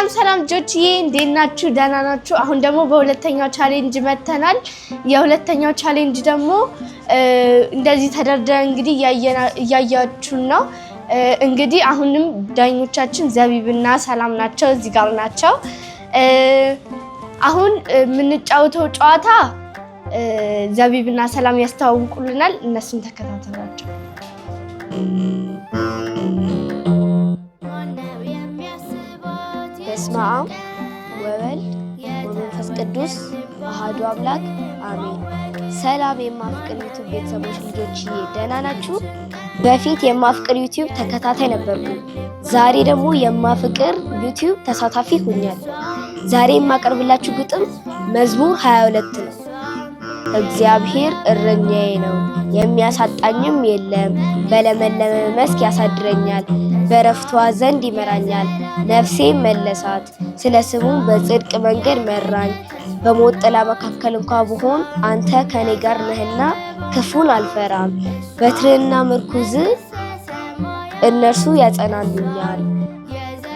ሰላም ጆችዬ እንዴት ናችሁ? ደህና ናችሁ? አሁን ደግሞ በሁለተኛው ቻሌንጅ መተናል። የሁለተኛው ቻሌንጅ ደግሞ እንደዚህ ተደርደን እንግዲህ እያያችሁ ነው። እንግዲህ አሁንም ዳኞቻችን ዘቢብና ሰላም ናቸው፣ እዚህ ጋር ናቸው። አሁን የምንጫወተው ጨዋታ ዘቢብና ሰላም ያስተዋውቁልናል። እነሱን ተከታተሏቸው። በስመ አብ ወወልድ ወመንፈስ ቅዱስ አሐዱ አምላክ አሜን። ሰላም የማፍቅር ዩቲዩብ ቤተሰቦች ልጆች ደህና ናችሁ? በፊት የማፍቅር ዩቲዩብ ተከታታይ ነበርኩ። ዛሬ ደግሞ የማፍቅር ዩቲዩብ ተሳታፊ ሆኛለሁ። ዛሬ የማቀርብላችሁ ግጥም መዝሙር 22 ነው። እግዚአብሔር እረኛዬ ነው፣ የሚያሳጣኝም የለም። በለመለመ መስክ ያሳድረኛል፣ በረፍቷ ዘንድ ይመራኛል። ነፍሴም መለሳት፣ ስለ ስሙም በጽድቅ መንገድ መራኝ። በሞት ጥላ መካከል እንኳ ብሆን አንተ ከኔ ጋር ነህና ክፉን አልፈራም። በትርህና ምርኩዝ እነርሱ ያጸናሉኛል።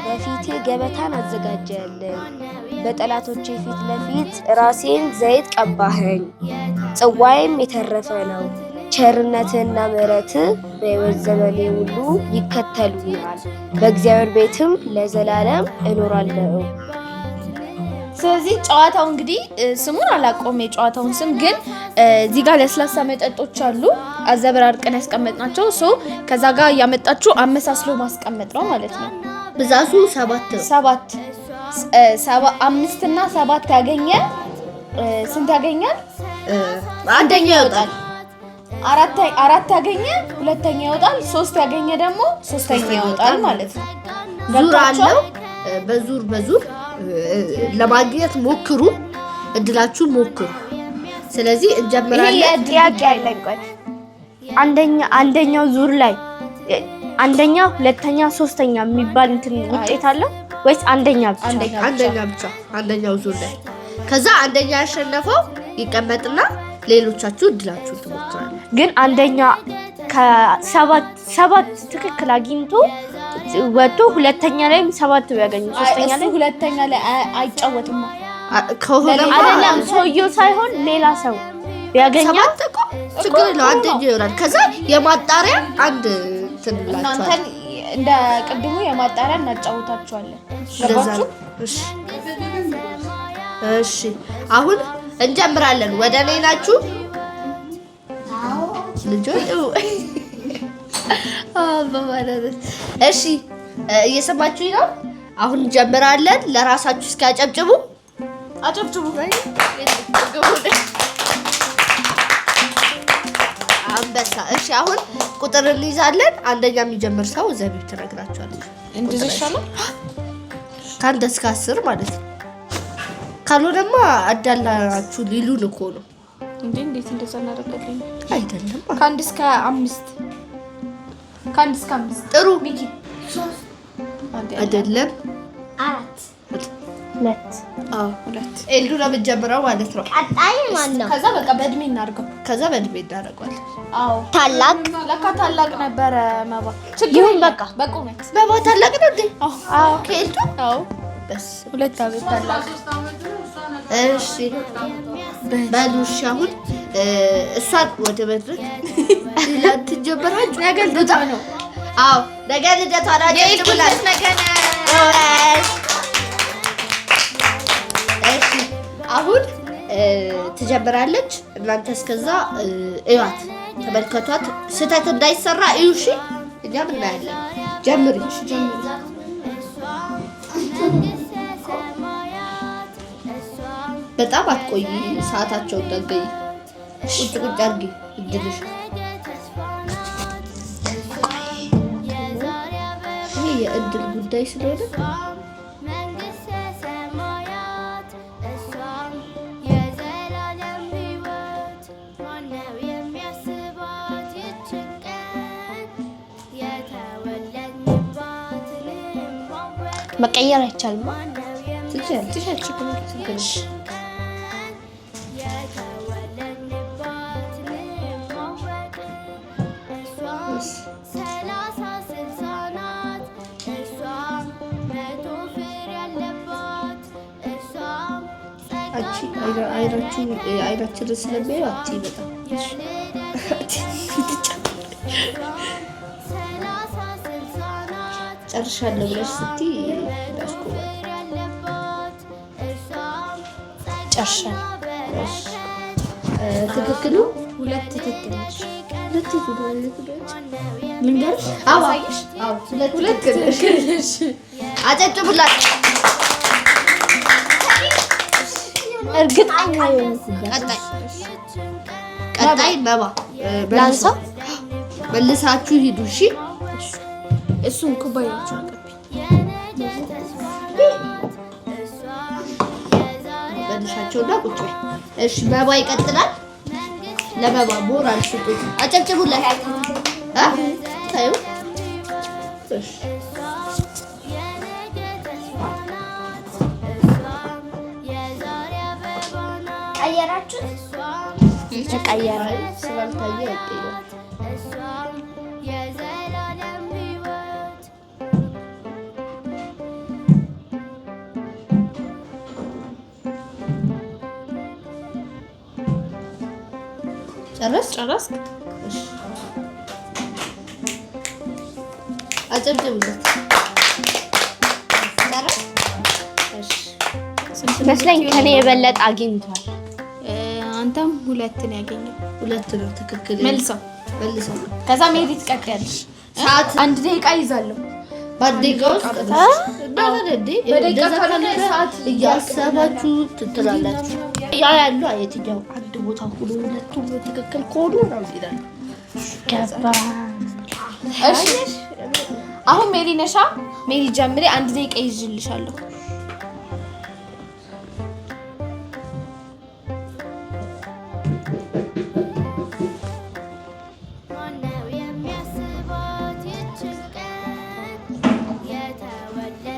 በፊቴ ገበታን አዘጋጀህልኝ፣ በጠላቶቼ ፊት ለፊት ራሴን ዘይት ቀባኸኝ። ጽዋዬም የተረፈ ነው፣ ቸርነትህና ምሕረትህ በሕይወት ዘመኔ ሁሉ ይከተሉኛል። በእግዚአብሔር ቤትም ለዘላለም እኖራለሁ። ስለዚህ ጨዋታው እንግዲህ ስሙን አላውቀውም፣ የጨዋታውን ስም ግን እዚህ ጋር ለስላሳ መጠጦች አሉ አዘበራርቀን ያስቀመጥናቸው። ከዛ ጋር እያመጣችሁ አመሳስሎ ማስቀመጥ ነው ማለት ነው። ብዛቱ 7 ነው። 5 እና 7 ያገኘ ስንት ያገኛል? አንደኛ ይወጣል። 4 ያገኘ ሁለተኛ ይወጣል። 3 ያገኘ ደግሞ ሶስተኛ ይወጣል ማለት ነው። ዙር አለው። በዙር ለማግኘት ሞክሩ፣ እድላችሁ ሞክሩ። ስለዚህ እንጀምራለን። ጥያቄ አለኝ። አንደኛው ዙር ላይ አንደኛ፣ ሁለተኛ፣ ሶስተኛ የሚባል እንትን ውጤት አለ ወይስ አንደኛ ብቻ? አንደኛው ዙር ላይ ከዛ አንደኛ ያሸነፈው ይቀመጥና ሌሎቻችሁ እድላችሁ ትሞክራላችሁ። ግን አንደኛ ከ7 ትክክል አግኝቶ ወጥቶ ሁለተኛ ላይ 7 ቢያገኙ ሶስተኛ ላይ ሁለተኛ ላይ አይጫወትም አይደለም። ሰውየው ሳይሆን ሌላ ሰው ቢያገኛ ችግር ነው፣ አንደኛ ይሆናል። ከዛ የማጣሪያ አንድ ትንላችኋል። እንደ ቅድሙ የማጣሪያ እናጫውታችኋለን። እሺ አሁን እንጀምራለን። ወደ እኔ ናችሁ ልጆች? እሺ እየሰማችሁኝ ነው? አሁን እንጀምራለን። ለራሳችሁ እስኪ አጨብጭቡ። አንበሳ። እሺ አሁን ቁጥር እንይዛለን። አንደኛ የሚጀምር ሰው ዘቢብ ትነግራችኋለች። እንደዚህ ይሻላል። ከአንድ እስከ 10 ማለት ነው። ካልሆነማ አዳላችሁ ሊሉን እኮ ነው። እንዴት እንደዛ እናደርጋለን? አይደለም ከአንድ እስከ 5 ጥሩ ሚኪ 3 አይደለም 4 2 ኤልዱ ነው የምትጀምረው ማለት ነው። ቀጣይ ማን ነው? ከዛ በቃ በእድሜ እናድርገው። ከዛ በእድሜ እናደርገዋለን። አዎ ታላቅ ለካ ታላቅ ነበረ መባ። ይሁን በቃ በቁመት መባ ታላቅ ነው እንዴ? አዎ ከኤልዱ አዎ በስ 2 ዓመት ታላቅ። እሺ በሉሽ አሁን እሷን ወደ መድረክ ላንተ ጀምራችሁ ነገ ልደቷ ነው። አዎ ነገ ልደቷ ነው። የኤልዱስ ነገ ነው። እሺ አሁን ትጀምራለች። እናንተ እስከዛ እዩት፣ ተመልከቷት፣ ስህተት እንዳይሰራ እዩ። እሺ እኛም እናያለን። ጀምሪ። በጣም አትቆይ፣ ሰዓታቸውን ጠገይ። ቁጭ አድርጊ እድልሽ። ይሄ የእድል ጉዳይ ስለሆነ መቀየር አይቻልም። ትችያለሽ። አይናችን ስለሚያዩ አትይ በጣም ጨርሻለሁ ብለሽ ስትይ ጨርሻለሁ። ትክክሉ ሁለት ትክክል ነሽ። ልንገርሽ? አዎ ሁለት ትክክል ነሽ። አጨብጭቡላት። እርግጠኛ ቀጣይ መባ ላንሳ። መልሳችሁ ሂዱ። እሺ እሱን ኩባያችሁ አቀብኝ። መልሳቸውና ቁጭ በይ። እሺ መባ ይቀጥላል። ለመባ ሞራል ስጡት። አጨብጭቡላት። ታዩ እሺ ተቀየረ ስላልታየ አይቀየም። ጨረስክ? እሺ አጨብጭቡለት። መስለኝ ከኔ የበለጠ አግኝቷል። አንተም ሁለት ነው ያገኘው። ሁለት ነው ትክክል። መልሰው። ከዛ ሜሪ ትቀጥያለሽ። ሰዓት 1 ደቂቃ ይዛለሁ። በደቂቃ ውስጥ ሰዓት እያሰባችሁ ትጥላላችሁ። ያ ያሉ የትኛው አንድ ቦታ ሁሉ ሁለቱም ትክክል ከሆኑ ነው ይላል። ገባ። እሺ አሁን ሜሪ ነሻ። ሜሪ ጀምሬ 1 ደቂቃ ይዝልሻለሁ።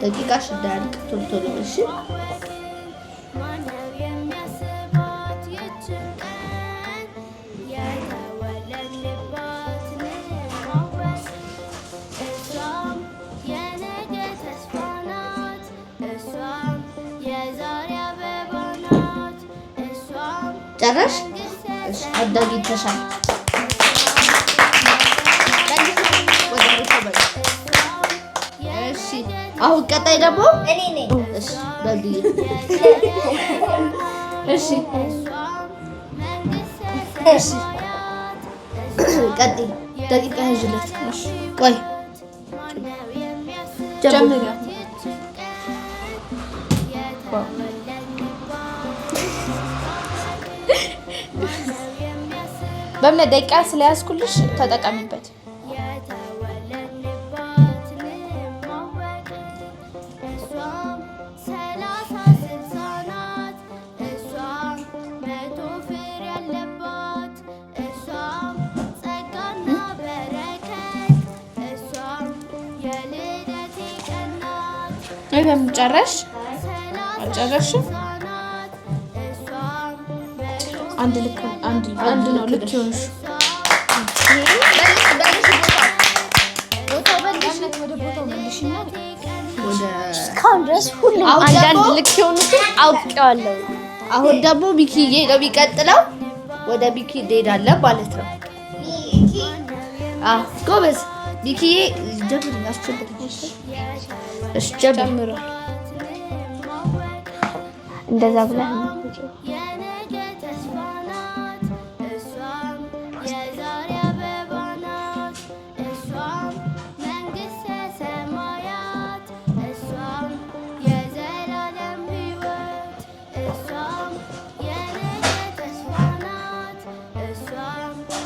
ደቂቃሽ እንዳያልቅ ቶሎ ቶሎ እሺ። ጨረሽ? እሺ አዳጊተሻል። እሺ አሁን ቀጣይ ደግሞ እኔ ነኝ። እሺ በልይ። እሺ እሺ ቀጥይ። ደቂቃ ያዥለት። እሺ ቆይ ጀምሪ። በምን ደቂቃ ስለያዝኩልሽ ተጠቀሚበት። በምን ጨረሽ? አልጨረስሽም? አንድ ልክ አንድ ነው ልክ ይሆንሽ። እስካሁን ድረስ ሁሉም አንዳንድ ልክ የሆኑትን አውቄዋለሁ። አሁን ደግሞ ቢኪዬ ነው የሚቀጥለው። ወደ ቢኪ እንሄዳለን ማለት ነው። ጎበዝ ቢኪዬ ጀምር። ያስቸግረኛል። እሺ ጀምር። እንደዛ ብለህ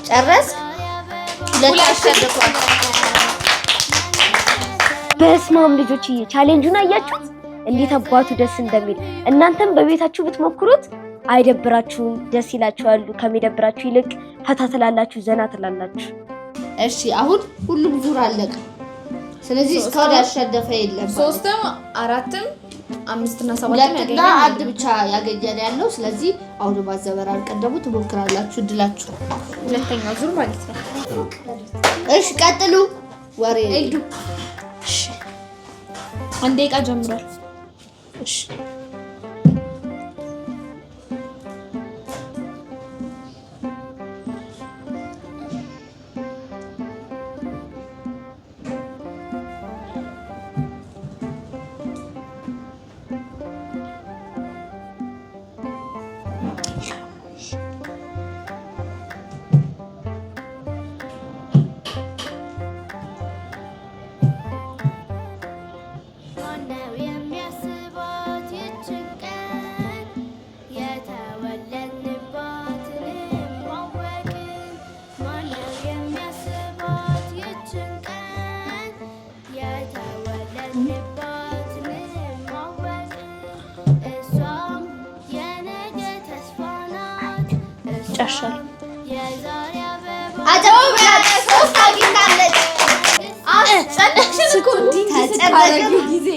ጨረስ? ለታሸደኳል። በስማም ልጆችዬ ቻሌንጁን አያችሁት? እንዴት አባቱ ደስ እንደሚል። እናንተም በቤታችሁ ብትሞክሩት አይደብራችሁም፣ ደስ ይላችኋል። ከሚደብራችሁ ይልቅ ፈታ ትላላችሁ፣ ዘና ትላላችሁ። እሺ አሁን ሁሉም ዙር አለቀ። ስለዚህ እስካሁን ያሸነፈ የለም። 3ም 4ም 5 እና 7 ሁለትና አንድ ብቻ ያገኘን ያለው። ስለዚህ አሁን ማዘበራር ቀደሙ ትሞክራላችሁ። እድላችሁ ሁለተኛው ዙር ማለት ነው። እሺ ቀጥሉ። ወሬ ኤልዱ እሺ፣ አንዴ ደቂቃ ጀምሯል። እሺ ጨርሻለሁ። አጀው ሶስት አግኝታለች። ጸነሽን እኮ እንዲህ ጊዜ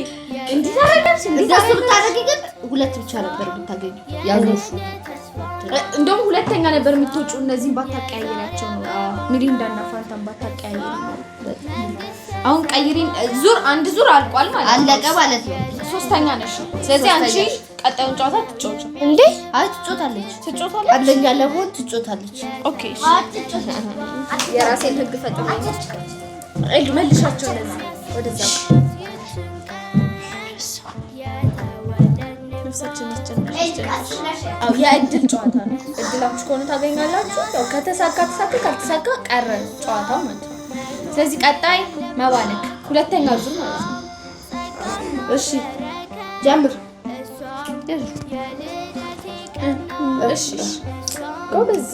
እንዲህ ታረጋሽ። እንደሱ ብታረጊ ግን ሁለት ብቻ ነበር ብታገኙ። ያዙሽ እንደውም ሁለተኛ ነበር የምትወጪው። እነዚህን ባታቀያየራቸው ነው ሚሪንዳና ፋንታን ባታቀያየር ነው። አሁን ቀይሪን ዙር አንድ ዙር አልቋል ማለት ነው። አለቀ ማለት ነው። ሶስተኛ ነሽ። ስለዚህ አንቺ ቀጣዩን ጨዋታ ትጫወቺ እንዴ? አይ ትጫወታለች። ትጫወታለች። አንደኛ ለመሆን ትጫወታለች። ኦኬ እሺ። የራሴን ህግ ፈጥራለች። ኤልዱ መልሻቸው እነዚህ ወደዛ ነፍሳችን አስጨነቀች። አው የእድል ጨዋታ ነው። እድላችሁ ከሆነ ታገኛላችሁ። ያው ከተሳካ ተሳካ፣ ካልተሳካ ቀረ ጨዋታው ማለት ነው። ስለዚህ ቀጣይ መባለክ ሁለተኛ ዙር ማለት ነው። እሺ ጀምር። እሺ ጎበዝ።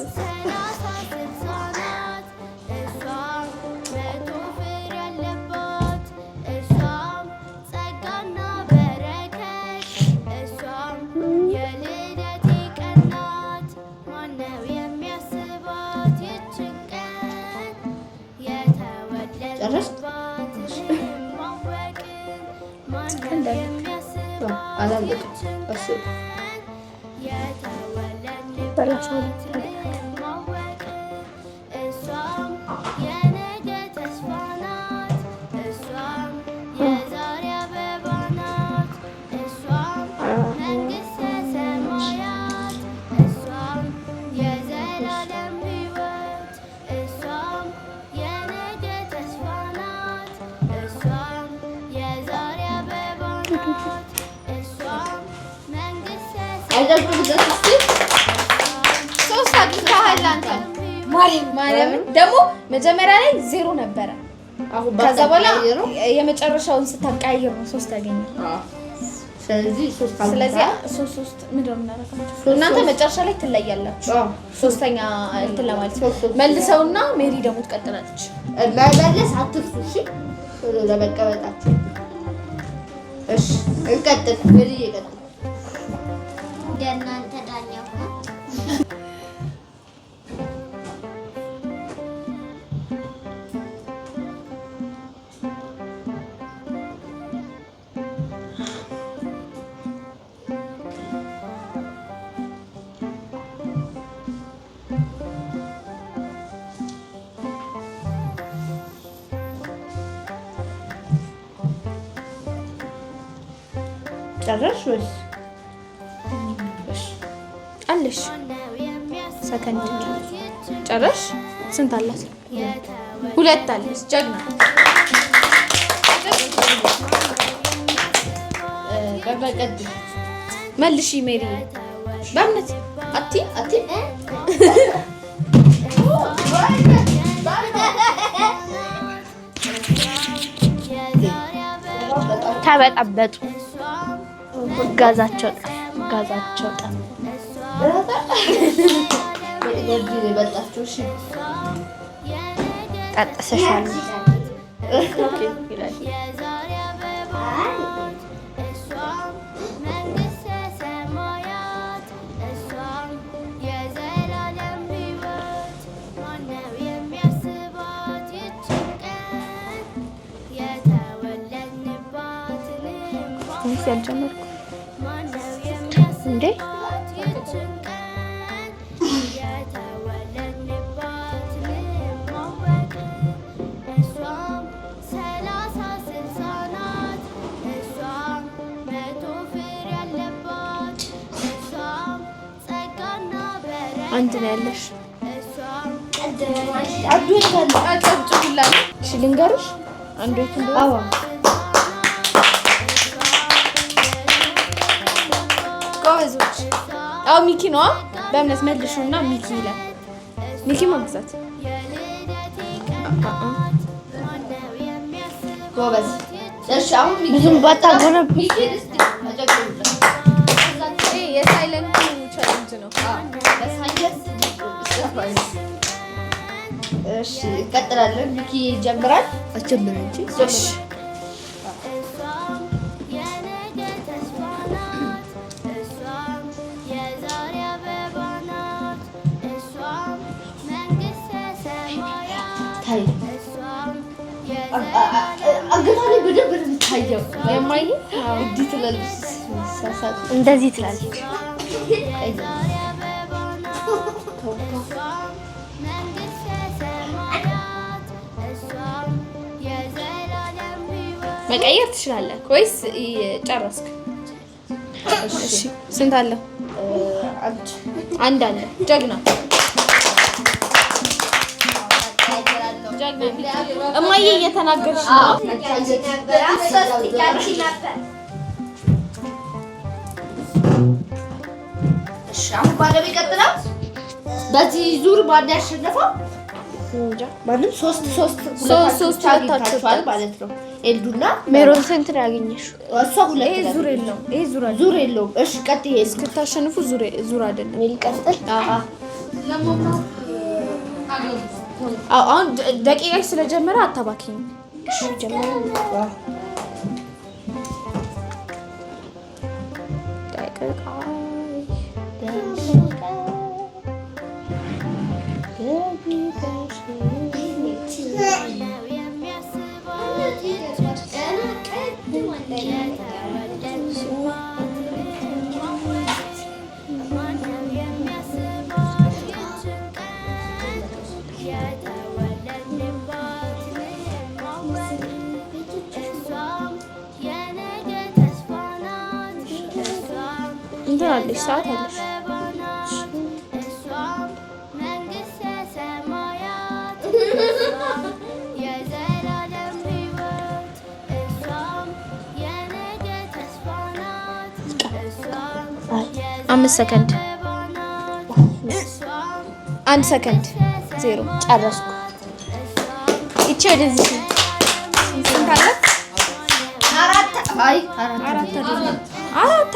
ሶስት አግኝተሃል አንተ። ማርያም ደግሞ መጀመሪያ ላይ ዜሮ ነበረ። ከዛ በኋላ የመጨረሻውን ስታቀያየር ነው ሶስት ያገኘው። ስለዚህ ሶስት ምንድን ነው የምናደርጋቸው? እናንተ መጨረሻ ላይ ትለያላችሁ። ሶስተኛ እንትን ለማለት መልሰውና ሜሪ ደግሞ ትቀጥላለች። መመለስ አትርሱ እሺ፣ ለመቀበጣችሁ። እሺ እንቀጥል። ሜሪ ይቀጥል። እንደናንተ ዳኛው ጨረሽ ወይስ አለሽ? ሰከንድ ጨረሽ? ስንት አላት? ሁለት አለሽ። ጀግና በቀጥል መልሺ ሜሪ። በእምነት አቲ ተበጣበጡ። ጋዛቸው ጠጥሰሻል። ያልጀመርኩ እንዴ አንድ ነው ያለሽ። አንዱ ይታል አጨብጭቡላት። እሺ ልንገርሽ አንዱ የት እንደሆነ። አዎ ጎበዞች። አዎ ሚኪ ነው። በእምነት መልሹና ሚኪ ይላል። ሚኪ ማግዛት ጎበዝ። እሺ አሁን ብዙም ባታጎነብ የሳይለንት ቻሌንጅ ነው። እሺ እንቀጥላለን። ሚኪ ይጀምራል። አጀምር እንጂ። እሺ ታይ አገታ ላይ በደንብ ነው የሚታየው። የማይ እንዲህ ትላለች፣ ሳሳት እንደዚህ ትላለች። መቀየር ትችላለህ ወይስ ጨረስክ? እሺ ስንት አለ? አንድ አለ። ጀግና እማዬ እየተናገርሽ ነው። እሺ አሁን ባለው ይቀጥላል። በዚህ ዙር ማን ያሸነፈው? ማንም ሶስት አግኝታችኋል ማለት ነው። ኤልዱና ሜሮን ስንት ነው ያገኘሽው? እሷ ሁለት። ይሄ ዙር የለውም። ይሄ ዙር የለውም። እሺ ቀጥይ። እስክታሸንፉ ዙር አይደለም። ይቀጥል። አሁን ደቂቃሽ ስለጀመረ አታባኪኝ። እሺ ጀመረ። እንትን አለሽ፣ ሰዓት አለሽ። አምስት ሰከንድ፣ 1 ሰከንድ፣ 0 ጨረስኩ። ይቺ ወደዚህ ስንት አለ? አራት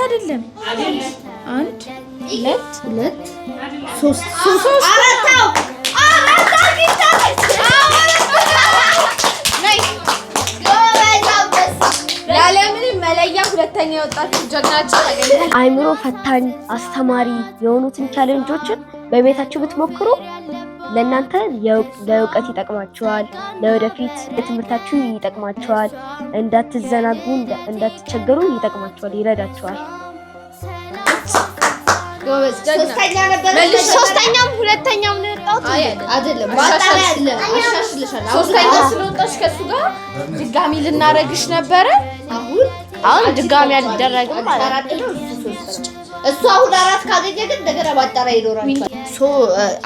አይደለም። 1 2 3 ያለምንም መለያ ሁለተኛ የወጣችሁ ጀግናችን ተገኝታል። አይምሮ ፈታኝ አስተማሪ የሆኑትን ቻሌንጆችን በቤታችሁ ብትሞክሩ ለእናንተ ለእውቀት ይጠቅማችኋል፣ ለወደፊት ለትምህርታችሁ ይጠቅማችኋል፣ እንዳትዘናጉ እንዳትቸገሩ ይጠቅማችኋል፣ ይረዳችኋል። ጎበዝ ጀግና። ሶስተኛ ነበር። ሶስተኛም ሁለተኛም ነው የወጣሁት አይደለም። ማጣሪያ አለ። አሻሽልሻል። ሶስተኛ ስለወጣሽ ከሱ ጋር ድጋሚ ልናረግሽ ነበረ። አሁን ድጋሚ አልደረግም ማለት ነው። እሱ አሁን 4 ካገኘ ግን እንደገና ማጣሪያ ይኖራል።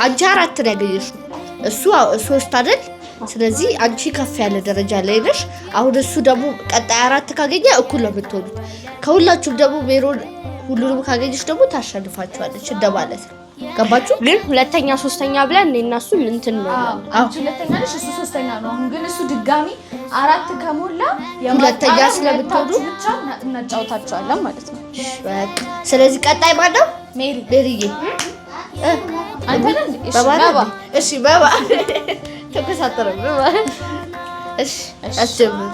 አንቺ 4 ነው ያገኘሽው፣ እሱ 3 አይደል? ስለዚህ አንቺ ከፍ ያለ ደረጃ ላይ ነሽ። አሁን እሱ ደግሞ ቀጣይ 4 ካገኘ እኩል ነው የምትሆኑት። ከሁላችሁም ደግሞ ሜሮን ሁሉንም ካገኘሽ ደግሞ ታሸንፋችኋለች እንደማለት ነው። ገባችሁ? ግን ሁለተኛ ሶስተኛ ብለን እኔ እና እሱ እንትን ነው። አንቺ ሁለተኛ ነሽ፣ እሱ ሶስተኛ ነው። አሁን ግን እሱ ድጋሚ 4 ከሞላ ሁለተኛ ስለምትሆኑ ብቻ እናጫውታቸዋለን ማለት ነው። በቃ ስለዚህ ቀጣይ ማን ነው? ሜሪዬ አንተ ነህ እንዴ? እሺ በባ ተከሳተረ በባ እሺ አስጀምር።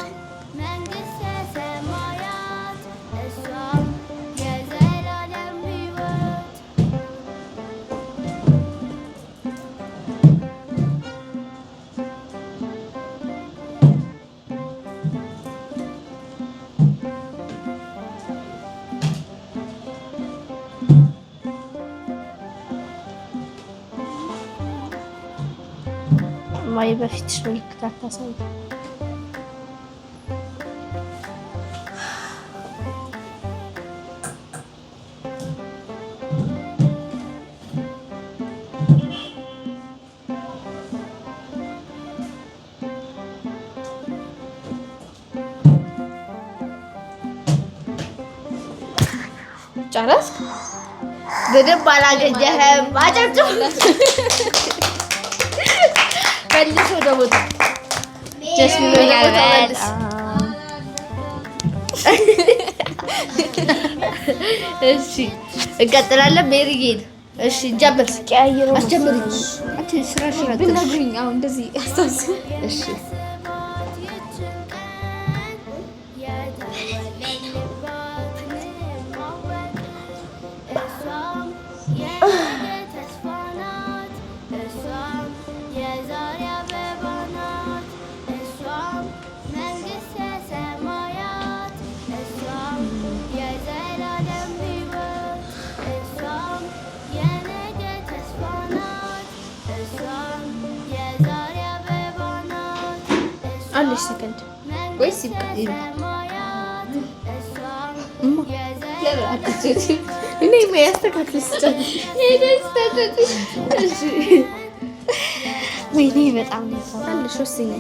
ማይ በፊት ምልክት አታሳይ። ጨረስ በደንብ አላገኘህም። አጨብጭቡ። መልሶ ወደ ቦታ ጀስሚን ያበል እሺ እንቀጥላለን። ሜሪጌን እሺ ጀምር። ቀያይሮ አስጀምሪ። አንቺ ስራሽ ብነግሩኝ አሁን እንደዚህ አስታውስ። እሺ አለሽ ሰከንድ ወይስ ይብቃ? እኔ ያስተካክል ወይኔ በጣም አለሽ ወስኝ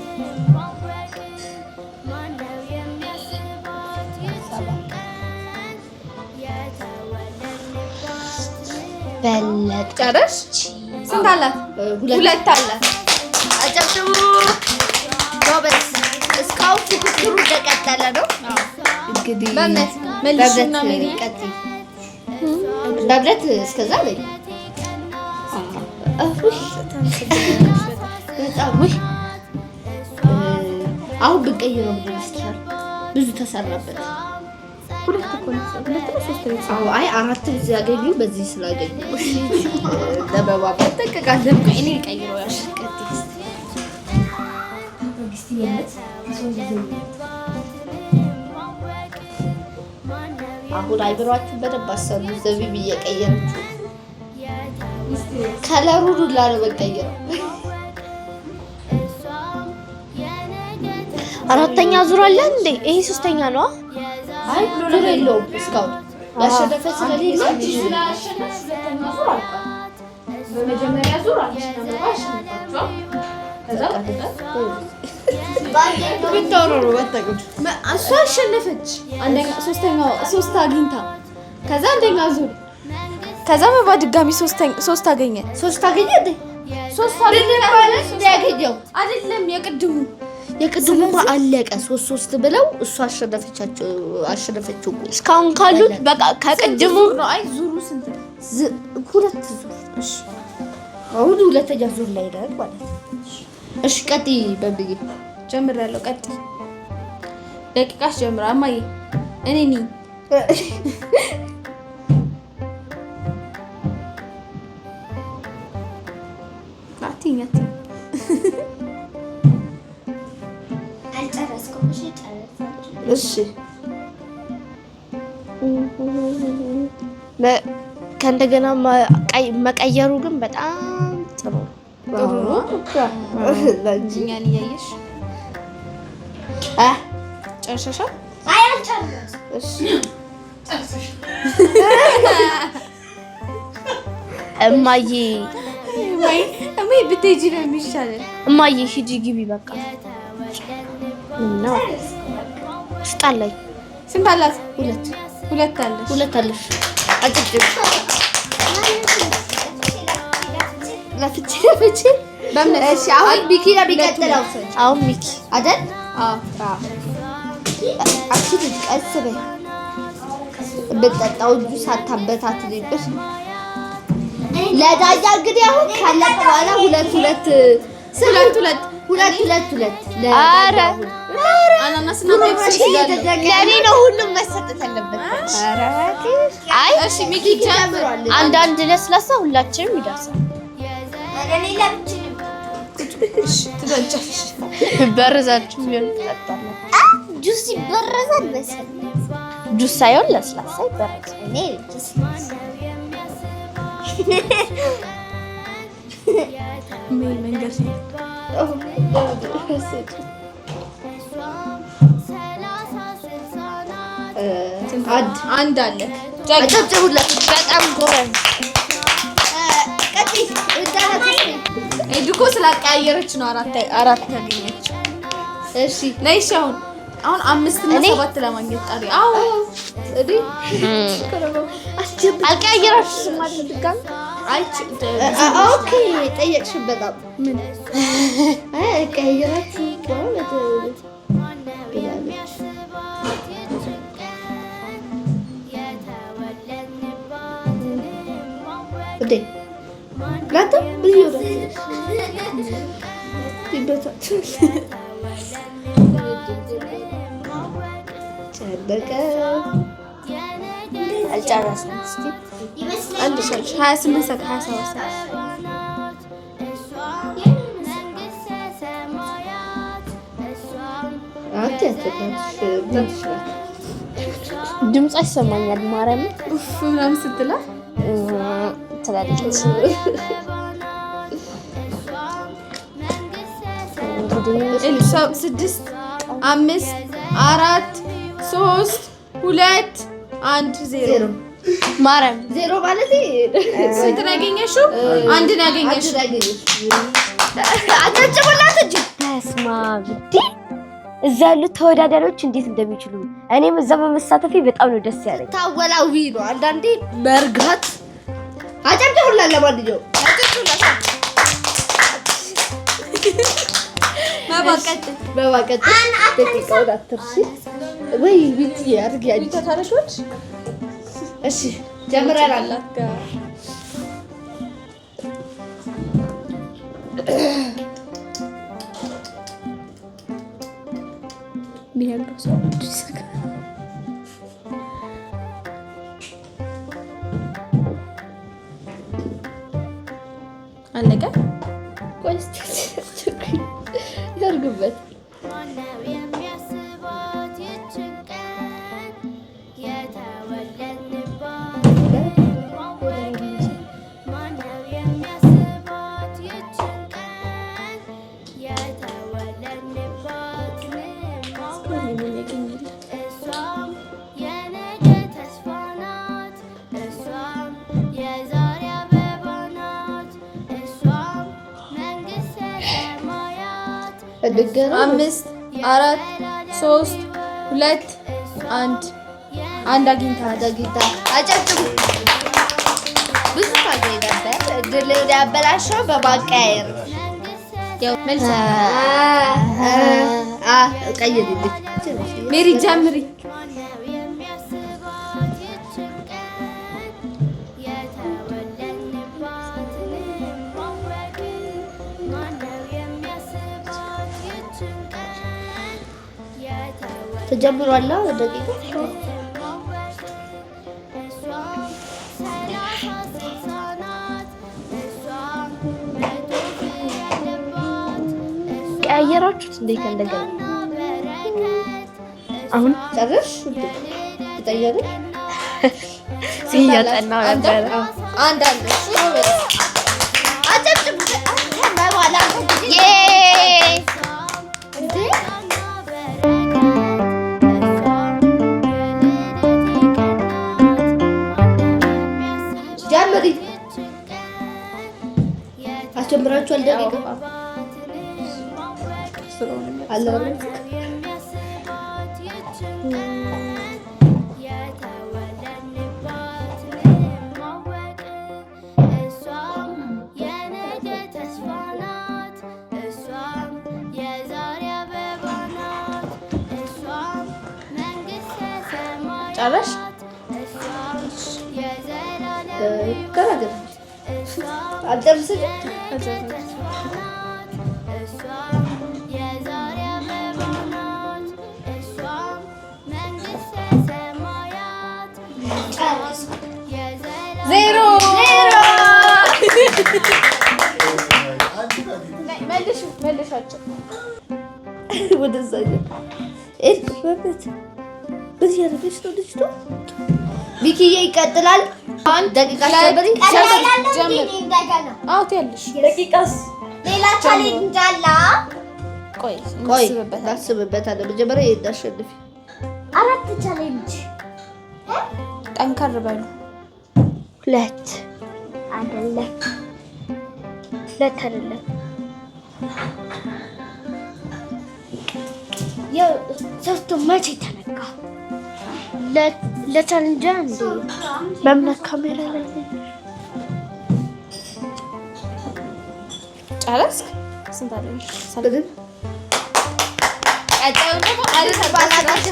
በለጠ ጨረሽ? ስንት አላት? ሁለት አላት። አጨብጭቡ። ጎበዝ። እስካሁን ፉክክሩ እንደቀጠለ ነው። እንግዲህ በእምነት መልሱና ሜሪ ቀጥይ። በእምነት እስከዛ ላይ በጣም አሁን ብንቀይረው ምንድን ይመስልሻል? ብዙ ተሰራበት። ሁለት ነው ሶስት ነው። አዎ አይ አራት እዚህ ያገኙ በዚህ ስላገኙ ለመባባት ተቀቃለም እኔ ቀይረው ያሽ አሁን አይብሯችሁ በደንብ አሰሩ። ዘቢብ እየቀየረች ከለሩን ሁላ ነው መቀየረው። አራተኛ ዙር አለ እንዴ? ይሄ ሶስተኛ ነው። አይ ዙር የለውም እስካሁን ያሸነፈ ስለሌለ በመጀመሪያ ዙር አሸነፋቸው። ከዛ እሷ አሸነፈች። አንደኛ ሶስት አግኝታ ከዛ አንደኛ ዙር ከዛ መባ ድጋሚ ሶስት አገኘ። ሶስት አገኘ እንዴ? ሶስት ያገኘው አይደለም የቅድሙማ አለቀ። ሶስት ብለው እሱ አሸነፈችው። እስካሁን ካሉት በቃ ከቅድሙ ነው። አይ ዙሩ ስንት? ሁለት ዙር። እሺ አሁን ሁለተኛ ዙር ላይ ነን ማለት ነው። እሺ ቀጥይ። በብዬ ጀምራለሁ። ቀጥይ። ደቂቃሽ ጀምራ እማዬ። እኔ ነኝ አትይኝ እሺ ከእንደገና መቀየሩ ግን በጣም ጥሩ ነው። እኛን እያየሽ ጨርሰሻል? አይ አልጨረስኩም። እሺ እማዬ ብትሄጂ ነው የሚሻለው። እማዬ ሂጂ ግቢ በቃ እና ስጣለኝ። ስንት አላት? ሁለት አለሽ። አጭጭ ለፍቼ በእምነት እሺ አሁን ሚኪ ነው የሚቀጥለው። አሁን ሚኪ አይደል? አዎ አንቺ ልጅ ቀስ በይ። በጠጣው ጁስ አታበታትልብሽ። ለዳኛ እንግዲህ አሁን ካለቀ በኋላ ሁለት ኧረ አናናስና ፔፕሲ ለኔ ነው ሁሉም መሰጠት አለበት። አይ እሺ ሚኪ ጀምሯል። አንዳንድ ለስላሳ ሁላችንም ይደርሳል። ትበልጫለሽ። በረዛችሁ ቢሆን ትጠጣላችሁ። ጁስ ይበረዛል መሰለኝ። ጁስ ሳይሆን ለስላሳ ይበረዛል። እኔ ጁስ ምን መንገድ አንድ አለ። አጨብጭቡለት። በጣም ጎበዝ። ቀጥይ። ኤዱኮ ስላቀያየረች ነው አራት ያገኘች። እሺ ነይሽ አሁን 5 እና 7 ለማግኘት ጣሪ። አዎ እዲ አልቀያየራችሁም ማለት ድጋሚ ኦኬ ጠየቅሽን በጣም ምን አልቀያየራችሁ አልጨረስንም። እስኪ አንድ ሰዓት 28 ሰዓት 27 ሰዓት ድምጿ ይሰማኛል። ማርያም ምናምን ስትላ ትላለች። 6 5 4 3 2 1 0 ማርያም ዜሮ ማለት ስንት ነው ያገኘሽው? አንድ ነው ያገኘሽው። አጨብጭቡላት እንጂ በስመ አብ እዛ ያሉት ተወዳዳሪዎች እንዴት እንደሚችሉ እኔም እዛ በመሳተፌ በጣም ነው ደስ ያለኝ። ታወላዊ ነው አንዳንዴ መርጋት። አጨብጭቡላት ለማንኛውም በማቀጠል ደቂቃውን አትርሺ ወይ ቢቲ አድርጊ ተታረሾች። እሺ ጀምረናል። አለቀ። ቆይ ያርግበት አምስት 4 3 2 1 አግኝተሃል። አጨብጭቡ። ብዙ ታገኝ ነበር። ድል ያበላሸው በማቀያየር ያው መልስ ቀይሪልኝ ሜሪ ጀምሪ። ተጀምሯል። ደቂቃ ቀያየራችሁት እንዴ? ከእንደገና አሁን ጨርሽ ትጠየቁ እያጠናው ነበረ። አንድ አጨብጭቡ። ጀምሪ። አስጀምራችኋል። ደቂቃ አለ ጨረሽ? አልጨርስም። ዜሮ መልሻቸው ወደዛ በዚህ ያደረገች ነው ልጅቷ። ሚኪዬ ይቀጥላል። አንድ ደቂቃ ጀምሪ። አውት ያለሽ ደቂቃስ ሌላ ቻሌንጅ አለ። ቆይ እናስብበታለን። መጀመሪያ እንዳሸንፊ 4 ቻሌንጅ ጠንከር በሉ። 2 አይደለም 2 አይደለም ያው ሶስቱ መቼ ተነካ? ለቻሌንጅ እንዴ በምን ካሜራ ላይ ጨረስክ? ስንት አለ? ሰለኝ ቀጣዩ ደግሞ አሪፍ ባላጋሽ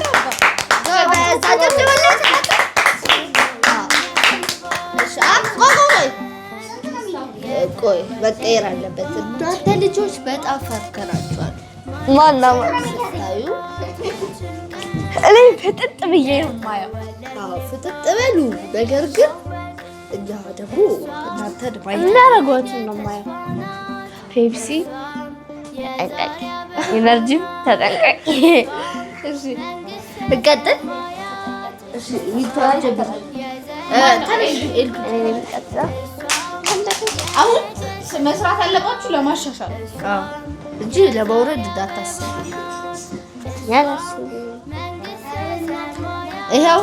ቆይ መቀየር አለበት። እናንተ ልጆች በጣም ፈርከራችኋል። ማናማ ታዩ እኔ ፍጥጥ ብዬ ነው የማየው። ፍጥጥ በሉ። ነገር ግን እኛ ደግሞ እናንተ እናረጋችሁ ነው የማየው። ፔፕሲ ተጠንቀቂ፣ ኢነርጂም ተጠንቀቂ። እሺ እንቀጥል። እሺ ቪዲዮ አሁን መስራት አለባችሁ ለማሻሻል እንጂ ለመውረድ እንዳታስቡ። ይኸው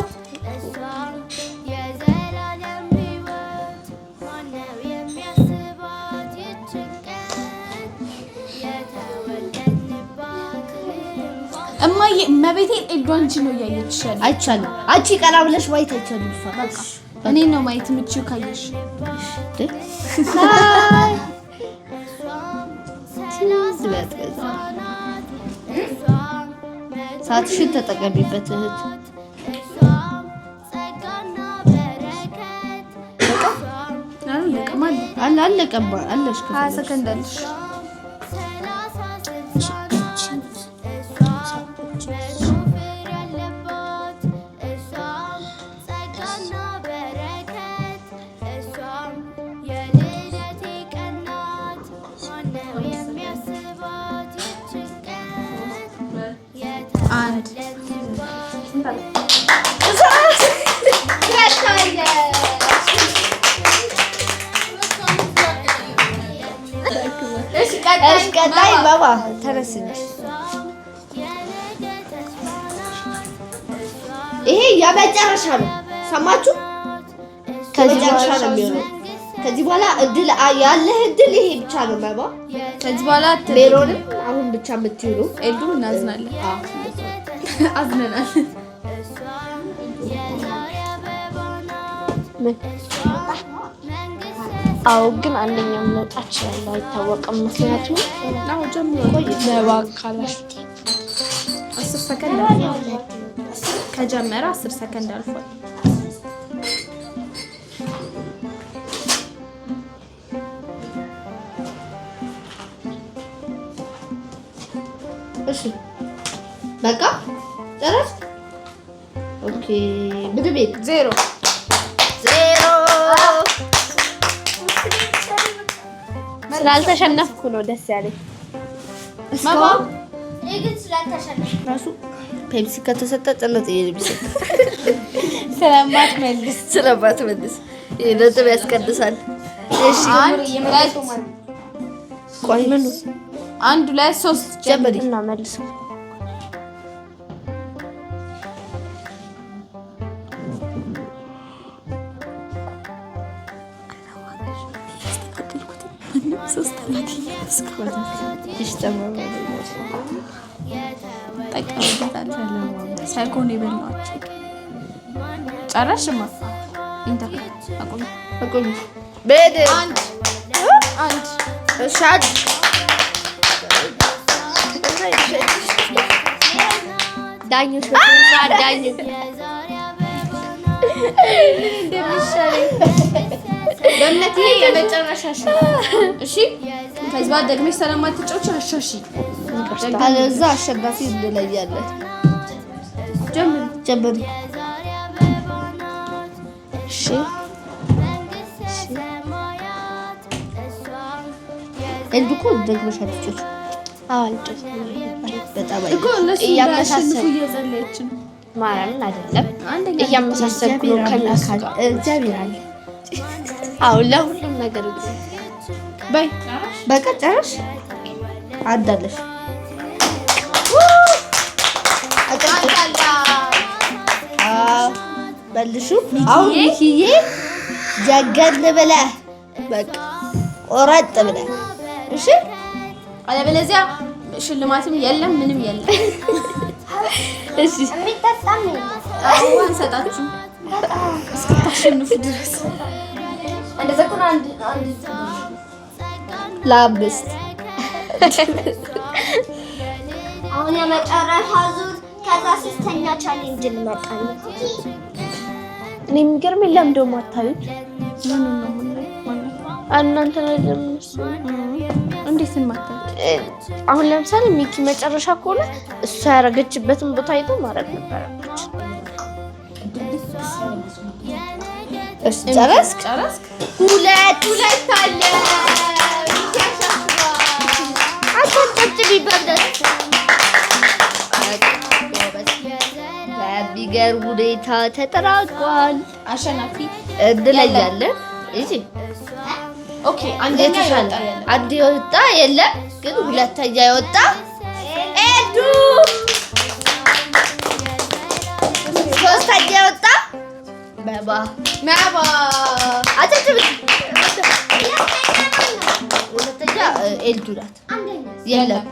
እማዬ መቤቴን ኤልዱ አንቺ ነው እያየችሽ ያለ። አይቻልም። አንቺ ቀና ብለሽ ማየት አይቻልም። በቃ እኔ ነው ማየት የምችይው ካየሽ። ሰዓትሽን ተጠቀሚበት እህት። አላለቀም አለሽ 20 ሰከንድ አለሽ። አንድ ቀጣይ ባባ ተነስልሽ። ይሄ የመጨረሻ ነው። ሰማችሁ? ከመጨረሻ ነው የሚሆነው። ከዚህ በኋላ እድል ያለህ እድል ይሄ ብቻ ነው ባባ። ከዚህ በኋላ ሜሮንም አሁን ብቻ የምትይሉ ኤልዱ እናዝናለን። አዝነናል። አዎ ግን አንደኛው መጣች ያለው አይታወቅም። ምክንያቱም ነው ጀምሮ ለባካላሽ 10 ሰከንድ አልፏል። ከጀመረ 10 ሰከንድ አልፏል። እሺ በቃ ጨረስ። ኦኬ ምን ቤት 0 ስላልተሸነፍኩ ነው ደስ ያለኝ። ማማ ግን ስላልተሸነፍኩ ራሱ ፔፕሲ ከተሰጠ ጭነት ይሄ ቢሰጥ ስለማትመልስ ይሄ ነጥብ ያስቀድሳል። እሺ ቆይ ምን 1 2 3 ጀምሪ እና መልስ ሳይኮን ይበላችሁ ጨረሽማ? እንታ አቆይ በደ አንድ እሻት ዳኞች ዳኞች በእምነት ይሄ የመጨረሻሽ ነው። እሺ ከዚህ በኋላ ደግመሽ ስለማትጫወቺ አሻሺ ካለዛ አሸናፊ እንለያለን። ጀምሪ እሺ እንድኮ ደግመሽ አትጫወቺ። አዋልጭ በጣም እኮ እነሱ እያመሳሰሉ እየጸለየች ነው። ማርያምን አይደለም አንደኛ እያመሳሰልኩ ነው ከነሱ ጋር። እግዚአብሔር አለ። አዎ ለሁሉም ነገር በይ በቃ ጨረሽ። አዳለሽ በልሹ አሁን ይሄ ጀገን ብለህ በቃ ቆረጥ ብለህ እሺ። አለበለዚያ ሽልማትም የለም ምንም የለም። እሺ የሚጠጣም የለም። አሁን ሰጣችሁ እስክታሸንፉ ድረስ እንደዛ እኮ ነው። አንድ ለአምስት አሁን የመጨረሻ ዙር ከዛ 6ኛ ቻሌንጅ እንመጣለን። እኔ የሚገርመኝ ለምን ደሞ አታዩት? እናንተ ለምንስ እንዴት እንማታለን? አሁን ለምሳሌ ሚኪ መጨረሻ ከሆነ እሷ ያረገችበትን ቦታ አይቶ ማድረግ ነበረበት። እሺ ጨረስክ? ሁለት አለ። አትጨብጭቢ በደስ በሚገርም ሁኔታ ተጠናቋል። አሸናፊ እንለያለን። እሺ ኦኬ። አንደኛ ይወጣ ያለ አንድ የወጣ የለም፣ ግን ሁለተኛ የወጣ ኤዱ፣ ሶስተኛ የወጣ መባ አጨብጭብ። ሁለተኛ ኤልዱ ናት። የለም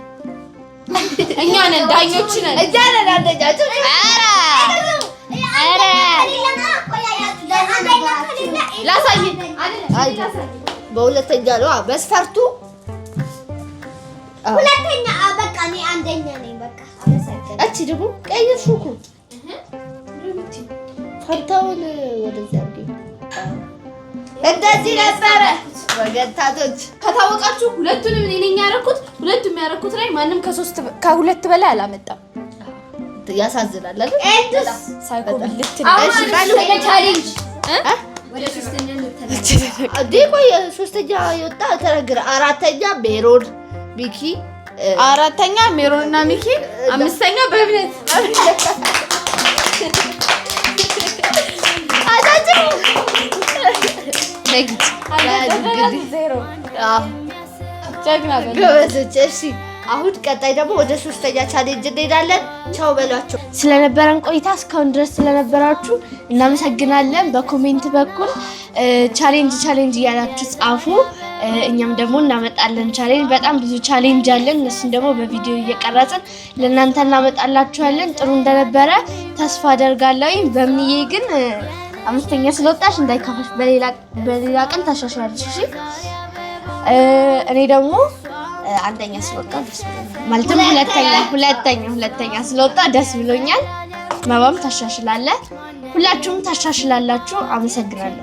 እኛ ነን፣ ዳኞች ነን። እኛ ነን አንደኛ። ላሳይ በሁለተኛ ነው መስፈርቱ። ሁለተኛ በቃ እኔ አንደኛ ነኝ። በቃ አመሰግናለሁ። እቺ ደግሞ ቀይርሽ እኮ ፈንታውን ወደዚያ አድርጊ። እንደዚህ ነበረ ወገንታቶች። ከታወቃችሁ ሁለቱንም እኔ ነኝ ያደረኩት። ሁለቱም ያደረኩት ላይ ማንም ከሁለት በላይ አላመጣም። ያሳዝናል አይደል? ኤዱስ ሳይኮ ብልት እሺ ቻሌንጅ ወደ ሶስተኛ ቆይ ሶስተኛ የወጣ ተነግረ፣ አራተኛ ሜሮን ሚኪ፣ አራተኛ ሜሮን እና ሚኪ፣ አምስተኛ በእምነት እሺ አሁን ቀጣይ ደግሞ ወደ ሶስተኛ ቻሌንጅ እንሄዳለን። ቻው በሏቸው። ስለነበረን ቆይታ እስካሁን ድረስ ስለነበራችሁ እናመሰግናለን። በኮሜንት በኩል ቻሌንጅ እያላችሁ ጻፉ። እኛም ደግሞ እናመጣለን ቻሌንጅ። በጣም ብዙ ቻሌንጅ አለን። እነሱን ደግሞ በቪዲዮ እየቀረጽን ለእናንተ እናመጣላችኋለን። ጥሩ እንደነበረ ተስፋ አደርጋለሁ። በምንዬ ግን አምስተኛ ስለወጣሽ እንዳይከፋሽ፣ በሌላ ቀን ታሻሽላለሽ። እሺ እኔ ደግሞ አንደኛ ስለወጣ ደስ ብሎኛል። ማለትም ሁለተኛ ስለወጣ ደስ ብሎኛል። መባም ታሻሽላለ፣ ሁላችሁም ታሻሽላላችሁ። አመሰግናለሁ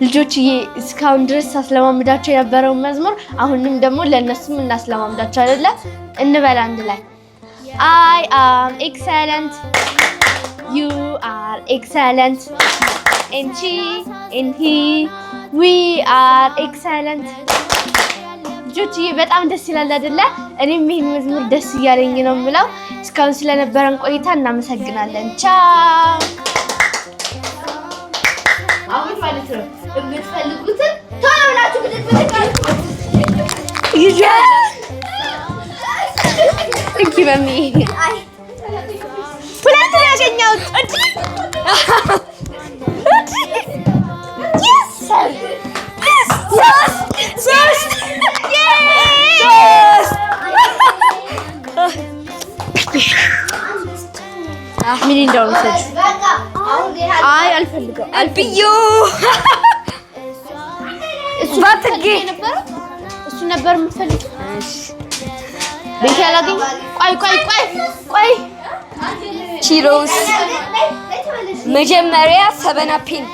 ልጆችዬ። እስካሁን ድረስ ሳስለማምዳቸው የነበረውን መዝሙር አሁንም ደግሞ ለእነሱም እናስለማምዳቸው አይደለ? እንበል አንድ ላይ I am excellent, you are excellent, and she and he, we are excellent. ልጆችዬ በጣም ደስ ይላል አይደለ? እኔም ይሄን መዝሙር ደስ እያለኝ ነው የምለው። እስካሁን ስለነበረን ቆይታ እናመሰግናለን። ቻው። አሁን ማለት ነው የምትፈልጉትን ቶሎ ብላችሁ እንኪ በሚ ሁለት ያገኘሁት ምን እንደሆነ ሰጭ አይ አልፈልገው አልብዩ እሱ ባትገ ነበር እሱ ነበር የምፈልገው። እሺ ቤት ያላገኝ ቆይ ቺሮስ መጀመሪያ 7 አፕን